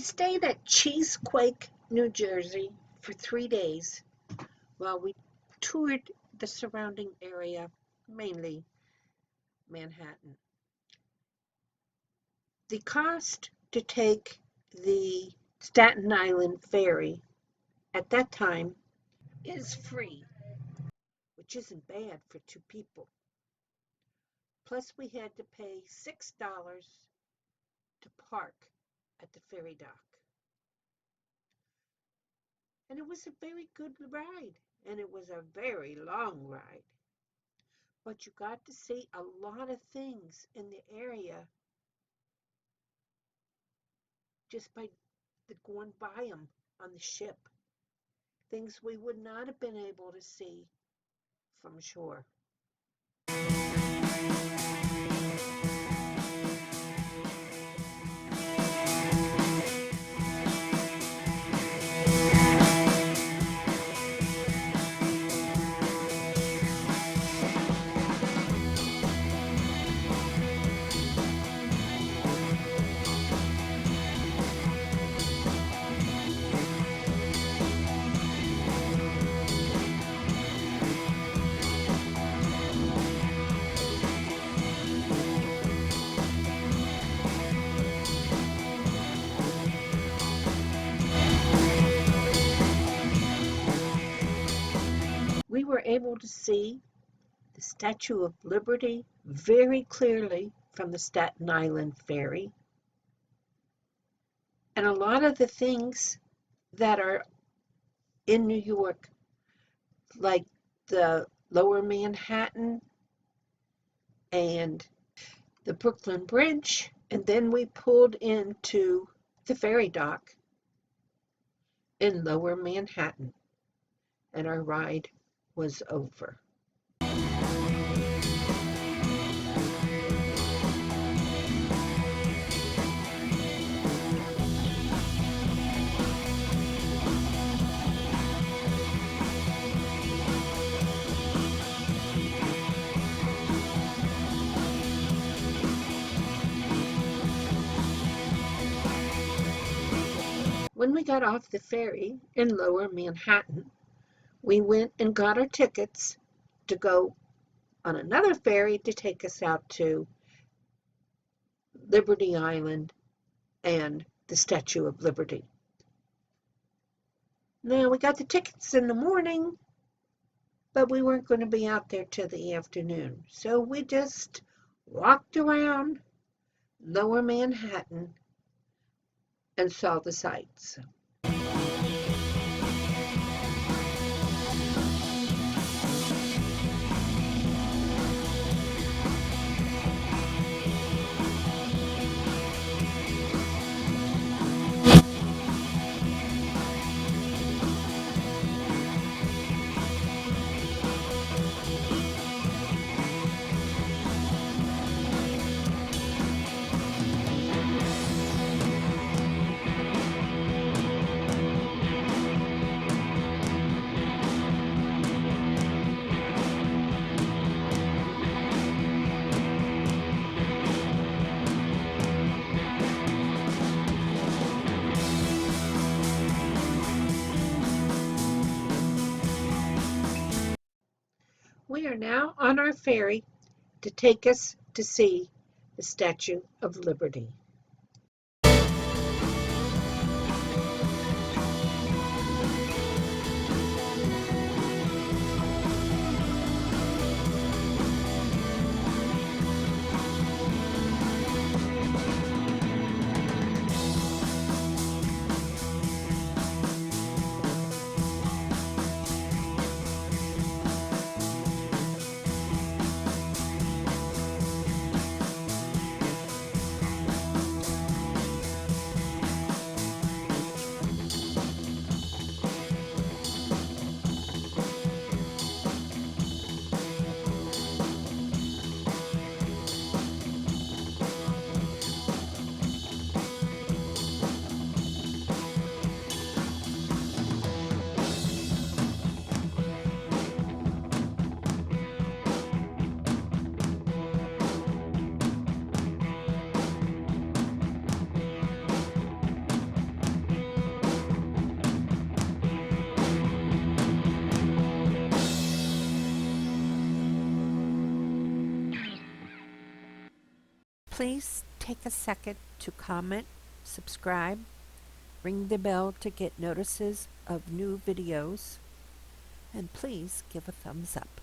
stayed at Cheesequake, New Jersey for 3 days while we toured the surrounding area, mainly Manhattan. The cost to take the Staten Island Ferry at that time is free, which isn't bad for 2 people. Plus we had to pay $6 to park at the ferry dock. And it was a very good ride, and it was a very long ride. But you got to see a lot of things in the area just by going by them on the ship. Things we would not have been able to see from shore. We were able to see the Statue of Liberty very clearly from the Staten Island Ferry. And a lot of the things that are in New York, like the Lower Manhattan and the Brooklyn Bridge, and then we pulled into the ferry dock in Lower Manhattan, and our ride was over. When we got off the ferry in Lower Manhattan, we went and got our tickets to go on another ferry to take us out to Liberty Island and the Statue of Liberty. Now, we got the tickets in the morning, but we weren't going to be out there till the afternoon. So we just walked around Lower Manhattan and saw the sights. We are now on our ferry to take us to see the Statue of Liberty. Please take a second to comment, subscribe, ring the bell to get notices of new videos, and please give a thumbs up.